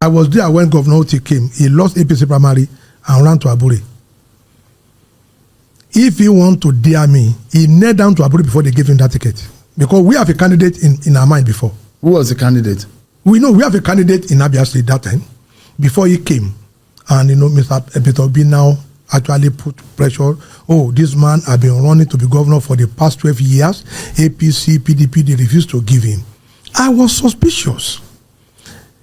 I was there when Governor Otti came. He lost APC primary and ran to Abure. If he want to dare me, he knelt down to Abure before they gave him that ticket. Because we have a candidate in our mind before. Who was the candidate? We know we have a candidate in Abia State that time, before he came. And Mr. Ebitobi now actually put pressure. Oh, this man has been running to be governor for the past 12 years. APC, PDP, they refused to give him. I was suspicious.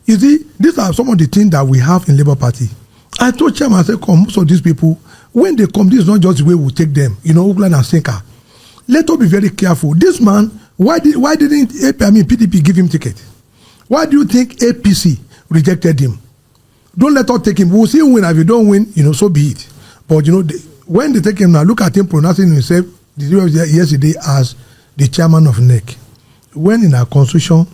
You see, these are some of the things that we have in Labour Party. I told Chairman, I said, come, most of these people, when they come, this is not just the way we take them, Oakland and Sinker. Let us be very careful. This man, why didn't PDP give him ticket? Why do you think APC rejected him? Don't let us take him. We'll see him win. If you don't win, so be it. But, when they take him now, look at him pronouncing himself yesterday as the chairman of NEC. When in our constitution,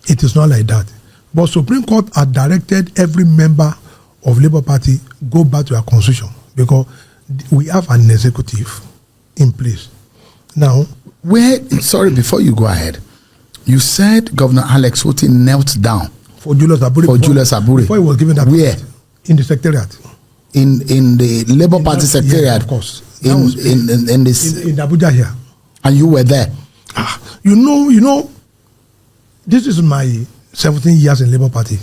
it is not like that. But Supreme Court has directed every member of Labour Party go back to our constitution because we have an executive in place. Now, sorry, before you go ahead, you said Governor Alex Otti knelt down for Julius Abure. Before he was given that. Where? In the secretariat. In the Labour Party secretariat. Yeah, of course. In Abuja here. And you were there. This is my 17 years in Labour Party.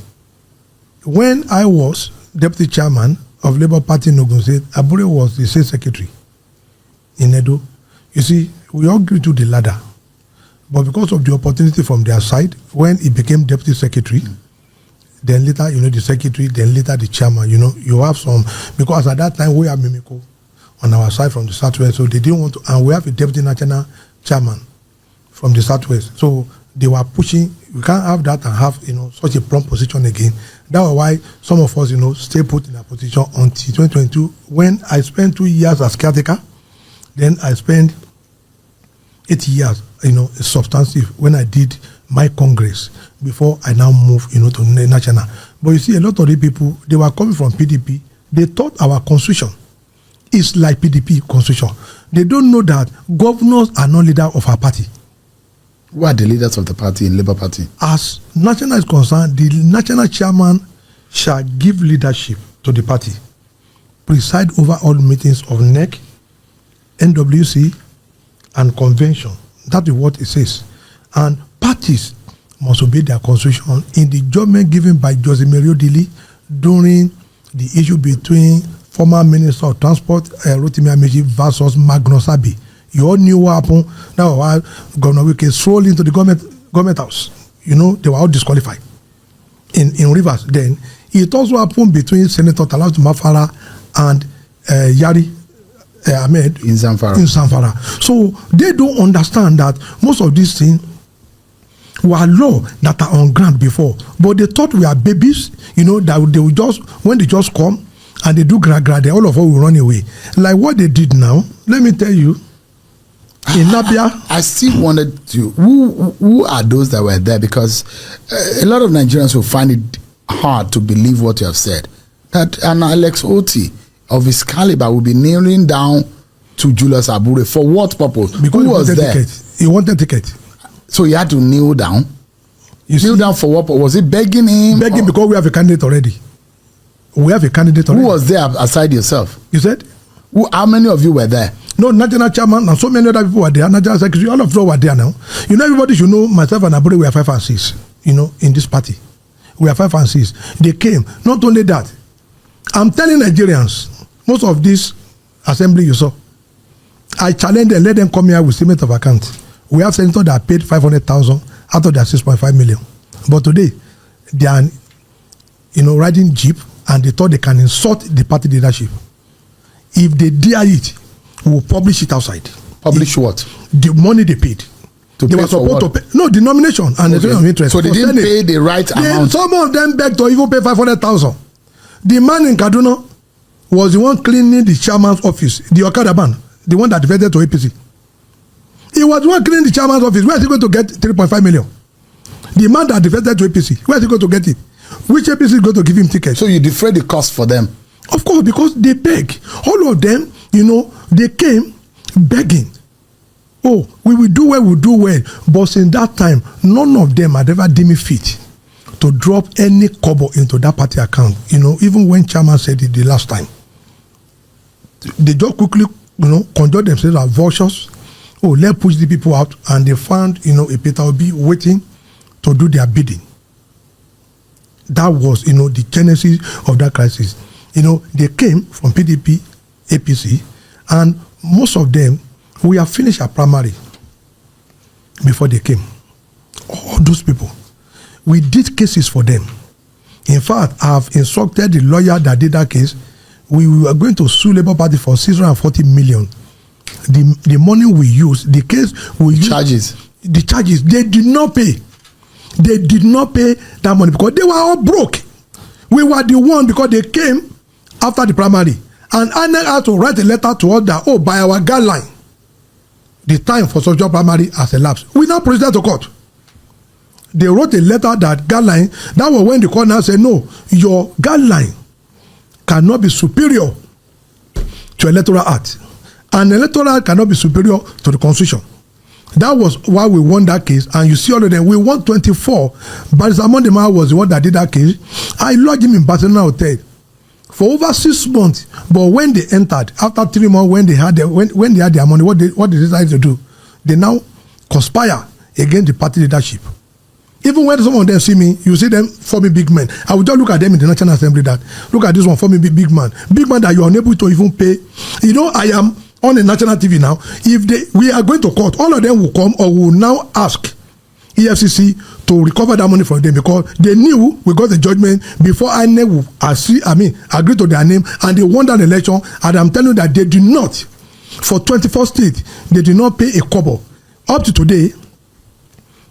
When I was deputy chairman of Labour Party in Ogun State, Abure was the state secretary in Edo. You see, we all grew to the ladder. But because of the opportunity from their side, when he became deputy secretary, then later, the secretary, then later the chairman, you have some, because at that time we have Mimiko on our side from the Southwest, so they didn't want to, and we have a deputy national chairman from the Southwest. So they were pushing, we can't have that and have, such a prompt position again. That was why some of us, stay put in a position until 2022, when I spent 2 years as caretaker, then I spent 8 years, substantive when I did my Congress before I now moved, to national. But you see, a lot of the people, they were coming from PDP. They thought our constitution is like PDP constitution. They don't know that governors are not leaders of our party. Who are the leaders of the party in Labour Party? As national is concerned, the national chairman shall give leadership to the party, preside over all meetings of NEC, NWC, and convention. That is what it says. And parties must obey their constitution in the judgment given by Jose Mario Dili during the issue between former Minister of Transport, Rotimi Amechi, versus Magnus Abi. You all knew what happened. Now, while Governor Wike strolled into the government house, they were all disqualified in Rivers. Then it also happened between Senator Talatu Mafara and Yari Ahmed in Zamfara. So they don't understand that most of these things were law that are on ground before, but they thought we are babies. That they will just, when they just come and they do gra, all of us will run away. Like what they did now. Let me tell you. In Nabia, I still wanted to. Who are those that were there? Because a lot of Nigerians will find it hard to believe what you have said. That an Alex Otti of his caliber will be kneeling down to Julius Abure for what purpose? Because who was there? He wanted ticket. So he had to kneel down. Kneel down for what? Was it begging him? Begging because we have a candidate already. We have a candidate already. Who was there aside yourself? You said? How many of you were there? No, national chairman and so many other people were there. National secretary, all of them were there now. Everybody should know myself and Abure, we are 5 and 6. In this party. We are 5 and 6. They came. Not only that, I'm telling Nigerians, most of this assembly you saw, I challenge them, let them come here with statement of account. We have senators that paid 500,000 out of their 6.5 million. But today, they are, riding jeep and they thought they can insult the party leadership. If they dare it, we will publish it outside. Publish what? The money they paid. They were supposed to pay. No, the nomination and the of interest. So they didn't pay the right amount. Some of them begged to even pay 500,000. The man in Kaduna was the one cleaning the chairman's office, the Okada man, the one that defected to APC. He was the one cleaning the chairman's office. Where is he going to get 3.5 million? The man that defected to APC, where is he going to get it? Which APC is going to give him tickets? So you defray the cost for them? Of course, because they beg. All of them, they came begging. Oh, we will do well, But since that time, none of them had ever deemed it fit to drop any kobo into that party account. Even when chairman said it the last time, they just quickly, conduct themselves as vultures. Oh, let's push the people out, and they found, a Peter Obi waiting to do their bidding. That was, the genesis of that crisis. They came from PDP, APC, and most of them, we have finished our primary before they came. All those people, we did cases for them. In fact, I have instructed the lawyer that did that case. We were going to sue Labour Party for 640 million. The money we used, the case we used, the charges, they did not pay. They did not pay that money because they were all broke. We were the one because they came after the primary. And INEC had to write a letter to us that, by our guideline, the time for social primary has elapsed. We now proceeded to court. They wrote a letter that guideline, that was when the court now said, no, your guideline cannot be superior to electoral act. And electoral act cannot be superior to the constitution. That was why we won that case. And you see all of them, we won 24. But Zamondema was the one that did that case. I lodged him in Barcelona Hotel for over 6 months. But when they entered, after 3 months, when they had their money, what they decided to do? They now conspire against the party leadership. Even when some of them see me, you see them forming big men. I will just look at them in the National Assembly that, look at this one forming big man. Big man that you are unable to even pay. I am on the national TV now. If we are going to court, all of them will come or will now ask EFCC to recover that money from them because they knew we got the judgment before INEC will agree to their name and they won that election. And I'm telling you that they did not, for 24 states, they did not pay a kobo. Up to today,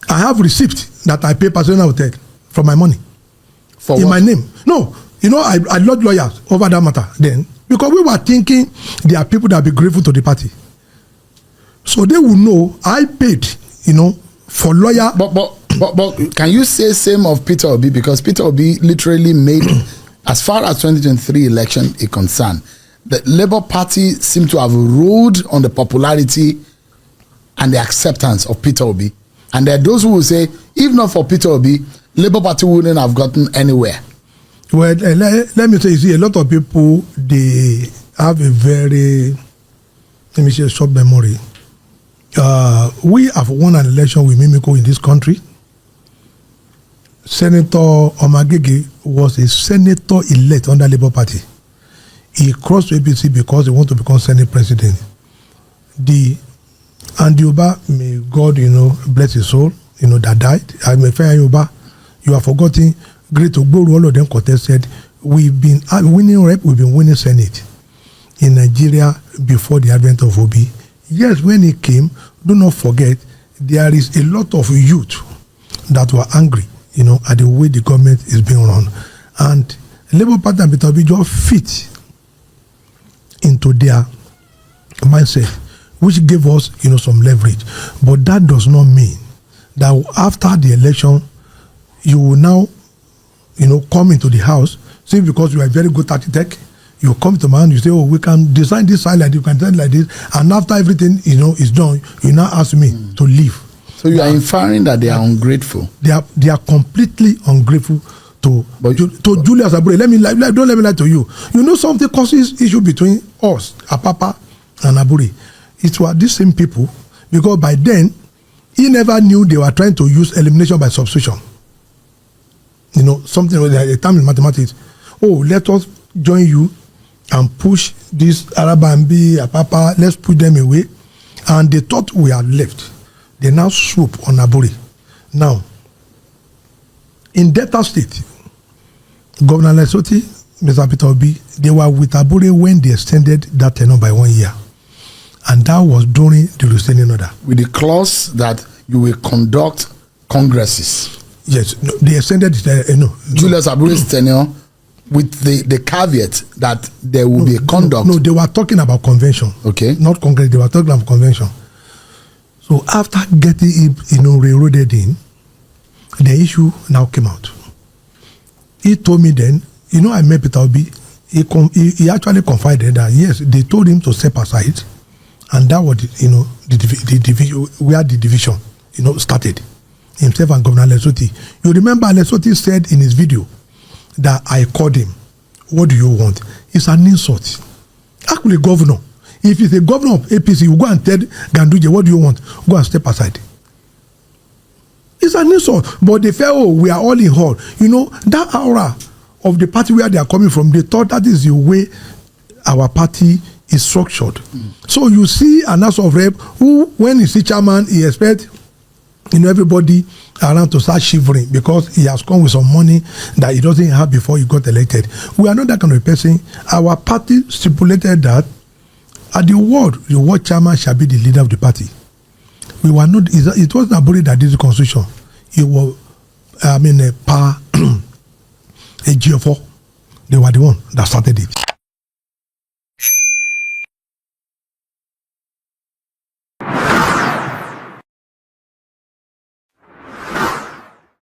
I have receipt that I pay Barcelona Hotel from my money. For in what? My name. No, I lodged lawyers over that matter then because we were thinking there are people that will be grateful to the party. So they will know I paid, for lawyer. But can you say same of Peter Obi? Because Peter Obi literally made, as far as 2023 election is concerned, the Labour Party seemed to have ruled on the popularity and the acceptance of Peter Obi. And there are those who will say, if not for Peter Obi, Labour Party wouldn't have gotten anywhere. Well, let me say, you see, a lot of people, they have a very, short memory. We have won an election with Mimiko in this country. Senator Omagege was a senator elect under Labour Party. He crossed to APC because he wanted to become Senate president. And Yoba, may God, bless his soul, that died. I may fear Yoba. You have forgotten. Great Ogboro, all of them contested. We've been winning rep, we've been winning Senate in Nigeria before the advent of Obi. Yes, when he came, do not forget, there is a lot of youth that were angry, at the way the government is being run. And Labour Party and Peter Obi just fit into their mindset, which gave us, some leverage. But that does not mean that after the election, you will now, come into the house, say because you are very good architect, you come to my hand, you say, we can design this side like this, you can design like this, and after everything, is done, you now ask me to leave. So you are inferring that they are ungrateful. They are completely ungrateful to Julius Abure. Don't let me lie to you. Something causes issue between us, Apapa and Abure. It was these same people, because by then, he never knew they were trying to use elimination by substitution. Something like a term in mathematics. Let us join you and push this Arabambi, Apapa, let's put them away. And they thought we had left. They now swoop on Abure. Now, in Delta State, Governor Lesotho, Mr. Peter Obi, they were with Abure when they extended that tenure by 1 year. And that was during the restraining order. With the clause that you will conduct congresses. Yes, no, they extended Julius Abure's tenure with the caveat that there will be a conduct. No, they were talking about convention. Okay. Not congress, they were talking about convention. So after getting it, railroaded in, the issue now came out. He told me then, I met Peter Obi, he actually confided that, yes, they told him to step aside, and that was, the division, where the division, started. himself and Governor Lesotho. You remember Lesotho said in his video that I called him. What do you want? It's an insult. Actually, governor. If he's a governor of APC, you go and tell Ganduje, what do you want? Go and step aside. It's an insult. But they felt, oh, we are all in hall. You know, that aura of the party where they are coming from, they thought that is the way our party is structured. So you see an House of Rep who, when he see chairman, he expects, you know, everybody around to start shivering because he has come with some money that he doesn't have before he got elected. We are not that kind of person. Our party stipulated that at the word chairman shall be the leader of the party. We were not. It wasn't Abure that did the constitution. It was, a GFO. They were the one that started it.